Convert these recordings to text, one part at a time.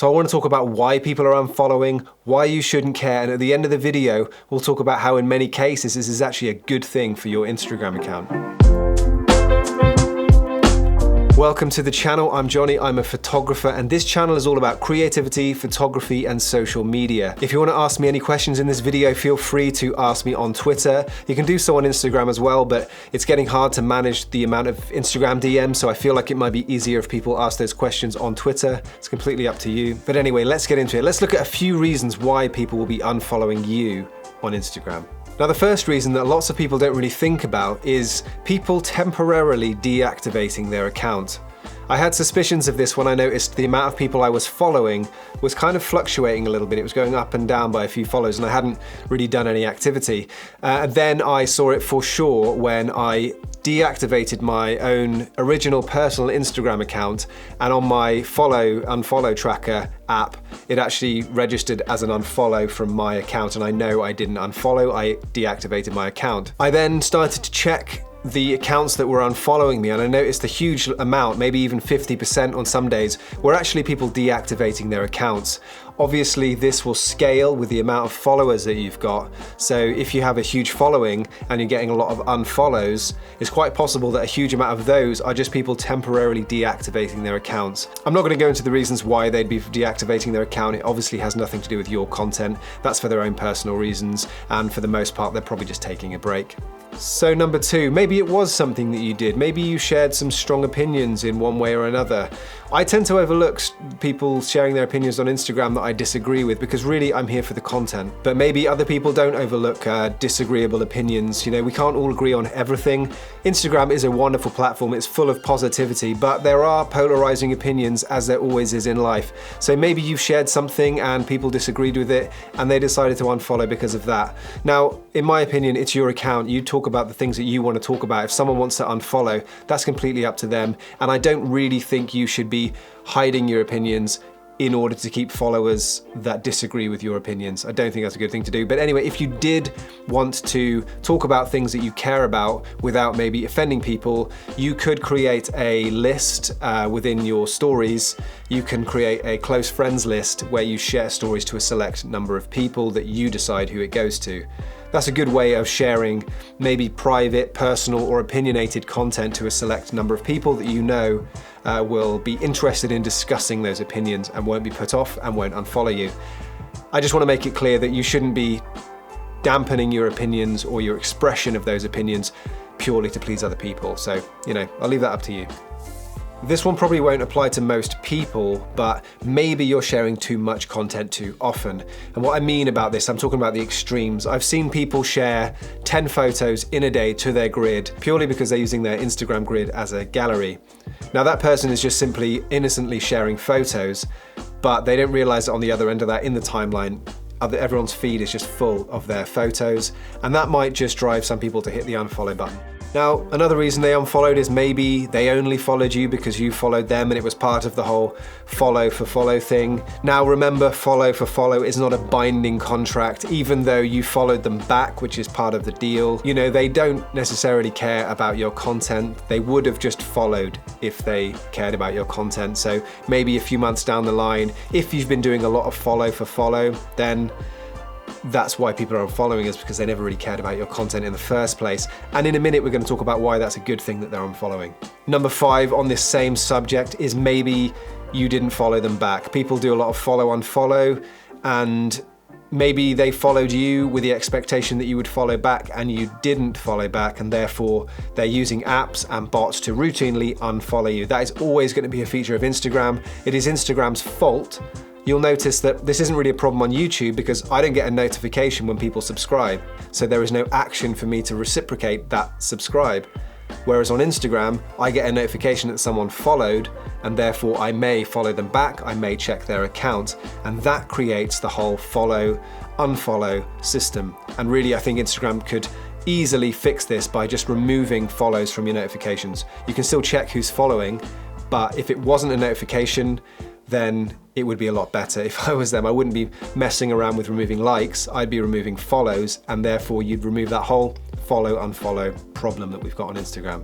So I want to talk about why people are unfollowing, why you shouldn't care, and at the end of the video, we'll talk about how in many cases this is actually a good thing for your Instagram account. Welcome to the channel, I'm Johnny, I'm a photographer, and this channel is all about creativity, photography, and social media. If you want to ask me any questions in this video, feel free to ask me on Twitter. You can do so on Instagram as well, but it's getting hard to manage the amount of Instagram DMs, so I feel like it might be easier if people ask those questions on Twitter. It's completely up to you. But anyway, let's get into it. Let's look at a few reasons why people will be unfollowing you on Instagram. Now, the first reason that lots of people don't really think about is people temporarily deactivating their account. I had suspicions of this when I noticed the amount of people I was following was kind of fluctuating a little bit. It was going up and down by a few follows and I hadn't really done any activity. And then I saw it for sure when I deactivated my own original personal Instagram account, and on my unfollow tracker app, it actually registered as an unfollow from my account, and I know I didn't unfollow, I deactivated my account. I then started to check the accounts that were unfollowing me, and I noticed a huge amount, maybe even 50% on some days, were actually people deactivating their accounts. Obviously, this will scale with the amount of followers that you've got. So if you have a huge following and you're getting a lot of unfollows, it's quite possible that a huge amount of those are just people temporarily deactivating their accounts. I'm not going to go into the reasons why they'd be deactivating their account. It obviously has nothing to do with your content. That's for their own personal reasons, and for the most part, they're probably just taking a break. So number two, maybe it was something that you did. Maybe you shared some strong opinions in one way or another. I tend to overlook people sharing their opinions on Instagram that I disagree with, because really I'm here for the content. But maybe other people don't overlook disagreeable opinions. You know, we can't all agree on everything. Instagram is a wonderful platform. It's full of positivity, but there are polarizing opinions, as there always is in life. So maybe you've shared something and people disagreed with it and they decided to unfollow because of that. Now, in my opinion, it's your account. You talk about the things that you want to talk about. If someone wants to unfollow, that's completely up to them. And I don't really think you should be hiding your opinions in order to keep followers that disagree with your opinions. I don't think that's a good thing to do. But anyway, if you did want to talk about things that you care about without maybe offending people, you could create a list within your stories. You can create a close friends list where you share stories to a select number of people that you decide who it goes to. That's a good way of sharing maybe private, personal, or opinionated content to a select number of people that you know will be interested in discussing those opinions and won't be put off and won't unfollow you. I just want to make it clear that you shouldn't be dampening your opinions or your expression of those opinions purely to please other people. So, you know, I'll leave that up to you. This one probably won't apply to most people, but maybe you're sharing too much content too often. And what I mean about this, I'm talking about the extremes. I've seen people share 10 photos in a day to their grid purely because they're using their Instagram grid as a gallery. Now that person is just simply innocently sharing photos, but they don't realize that on the other end of that, in the timeline, everyone's feed is just full of their photos, and that might just drive some people to hit the unfollow button. Now, another reason they unfollowed is maybe they only followed you because you followed them and it was part of the whole follow for follow thing. Now remember, follow for follow is not a binding contract, even though you followed them back, which is part of the deal. You know, they don't necessarily care about your content. They would have just followed if they cared about your content. So maybe a few months down the line, if you've been doing a lot of follow for follow, then that's why people are unfollowing us, because they never really cared about your content in the first place. And in a minute, we're going to talk about why that's a good thing that they're unfollowing. Number 5 on this same subject is maybe you didn't follow them back. People do a lot of follow-unfollow, and maybe they followed you with the expectation that you would follow back and you didn't follow back, and therefore they're using apps and bots to routinely unfollow you. That is always going to be a feature of Instagram. It is Instagram's fault. You'll notice that this isn't really a problem on YouTube because I don't get a notification when people subscribe. So there is no action for me to reciprocate that subscribe. Whereas on Instagram, I get a notification that someone followed, and therefore I may follow them back, I may check their account, and that creates the whole follow, unfollow system. And really, I think Instagram could easily fix this by just removing follows from your notifications. You can still check who's following, but if it wasn't a notification, then it would be a lot better. If I was them, I wouldn't be messing around with removing likes, I'd be removing follows, and therefore you'd remove that whole follow, unfollow problem that we've got on Instagram.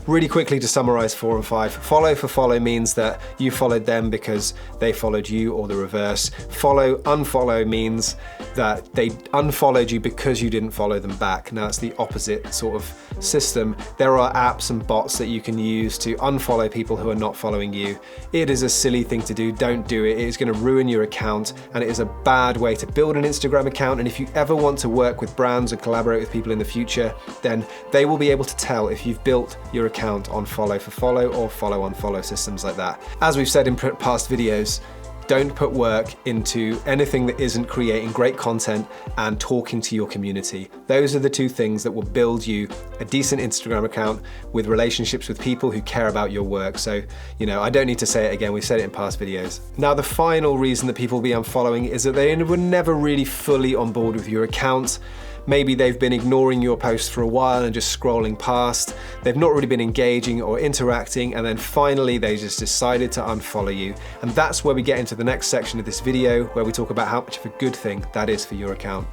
Really quickly to summarize 4 and 5, follow for follow means that you followed them because they followed you, or the reverse. Unfollow means that they unfollowed you because you didn't follow them back. Now it's the opposite sort of system. There are apps and bots that you can use to unfollow people who are not following you. It is a silly thing to do, don't do it. It is going to ruin your account, and it is a bad way to build an Instagram account. And if you ever want to work with brands and collaborate with people in the future, then they will be able to tell if you've built your account on follow for follow or follow unfollow systems like that. As we've said in past videos, don't put work into anything that isn't creating great content and talking to your community. Those are the two things that will build you a decent Instagram account with relationships with people who care about your work. So, I don't need to say it again, we've said it in past videos. Now, the final reason that people will be unfollowing is that they were never really fully on board with your account. Maybe they've been ignoring your posts for a while and just scrolling past. They've not really been engaging or interacting, and then finally they just decided to unfollow you. And that's where we get into the next section of this video, where we talk about how much of a good thing that is for your account.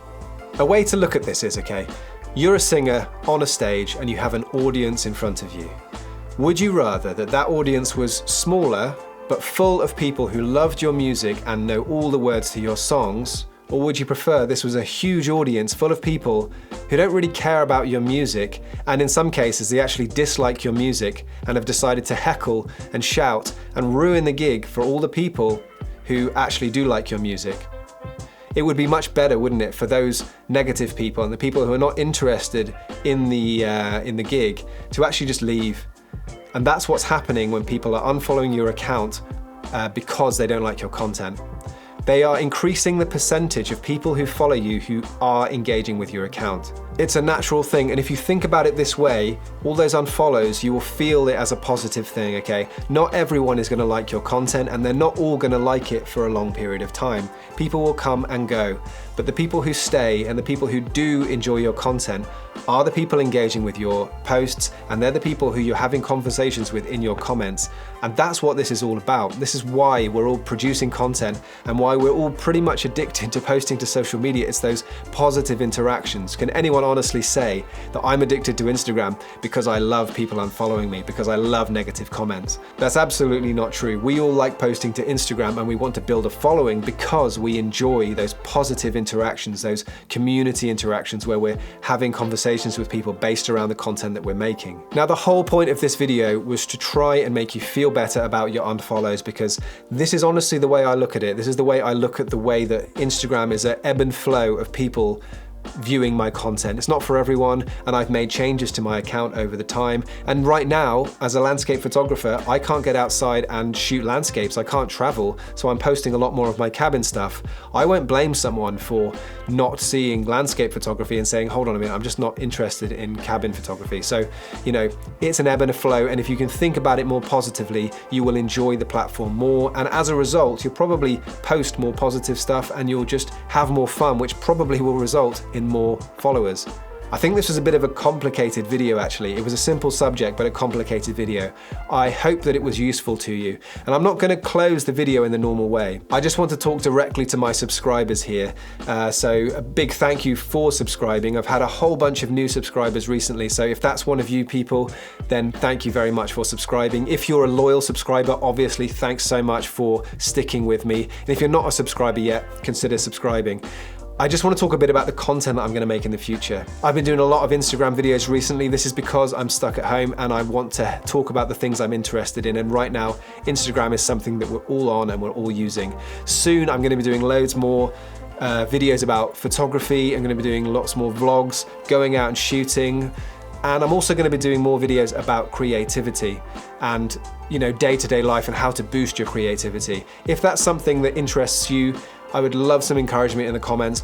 A way to look at this is, okay, you're a singer on a stage and you have an audience in front of you. Would you rather that audience was smaller but full of people who loved your music and know all the words to your songs? Or would you prefer this was a huge audience full of people who don't really care about your music, and in some cases they actually dislike your music and have decided to heckle and shout and ruin the gig for all the people who actually do like your music? It would be much better, wouldn't it, for those negative people and the people who are not interested in the gig to actually just leave. And that's what's happening when people are unfollowing your account because they don't like your content. They are increasing the percentage of people who follow you who are engaging with your account. It's a natural thing, and if you think about it this way, all those unfollows, you will feel it as a positive thing, okay? Not everyone is gonna like your content, and they're not all gonna like it for a long period of time. People will come and go, but the people who stay and the people who do enjoy your content are the people engaging with your posts, and they're the people who you're having conversations with in your comments. And that's what this is all about. This is why we're all producing content and why we're all pretty much addicted to posting to social media. It's those positive interactions. Can anyone honestly say that I'm addicted to Instagram because I love people unfollowing me, because I love negative comments? That's absolutely not true. We all like posting to Instagram, and we want to build a following because we enjoy those positive interactions, those community interactions where we're having conversations with people based around the content that we're making. Now, the whole point of this video was to try and make you feel better about your unfollows, because this is honestly the way I look at it. This is the way I look at the way that Instagram is an ebb and flow of people viewing my content. It's not for everyone, and I've made changes to my account over the time. And right now, as a landscape photographer, I can't get outside and shoot landscapes. I can't travel, so I'm posting a lot more of my cabin stuff. I won't blame someone for not seeing landscape photography and saying, hold on a minute, I'm just not interested in cabin photography. So, it's an ebb and a flow, and if you can think about it more positively, you will enjoy the platform more, and as a result, you'll probably post more positive stuff and you'll just have more fun, which probably will result in more followers. I think this was a bit of a complicated video actually. It was a simple subject, but a complicated video. I hope that it was useful to you. And I'm not going to close the video in the normal way. I just want to talk directly to my subscribers here. So a big thank you for subscribing. I've had a whole bunch of new subscribers recently. So if that's one of you people, then thank you very much for subscribing. If you're a loyal subscriber, obviously thanks so much for sticking with me. And if you're not a subscriber yet, consider subscribing. I just want to talk a bit about the content that I'm going to make in the future. I've been doing a lot of Instagram videos recently. This is because I'm stuck at home and I want to talk about the things I'm interested in. And right now, Instagram is something that we're all on and we're all using. Soon, I'm going to be doing loads more videos about photography. I'm going to be doing lots more vlogs, going out and shooting. And I'm also going to be doing more videos about creativity and, day-to-day life and how to boost your creativity. If that's something that interests you, I would love some encouragement in the comments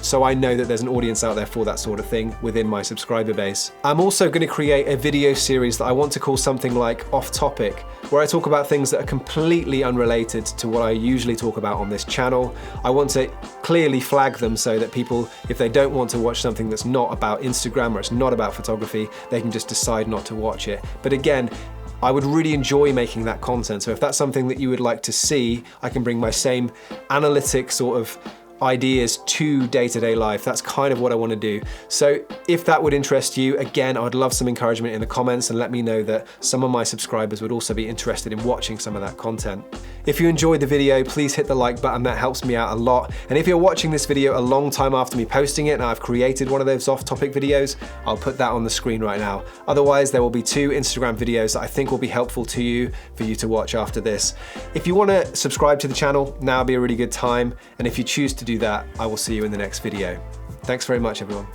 so I know that there's an audience out there for that sort of thing within my subscriber base. I'm also going to create a video series that I want to call something like Off Topic, where I talk about things that are completely unrelated to what I usually talk about on this channel. I want to clearly flag them so that people, if they don't want to watch something that's not about Instagram or it's not about photography, they can just decide not to watch it. But again, I would really enjoy making that content. So if that's something that you would like to see, I can bring my same analytic sort of ideas to day-to-day life. That's kind of what I want to do. So if that would interest you, again, I would love some encouragement in the comments and let me know that some of my subscribers would also be interested in watching some of that content. If you enjoyed the video, please hit the like button. That helps me out a lot. And if you're watching this video a long time after me posting it and I've created one of those off-topic videos, I'll put that on the screen right now. Otherwise, there will be 2 Instagram videos that I think will be helpful to you for you to watch after this. If you want to subscribe to the channel, now would be a really good time. And if you choose to do that, I will see you in the next video. Thanks very much, everyone.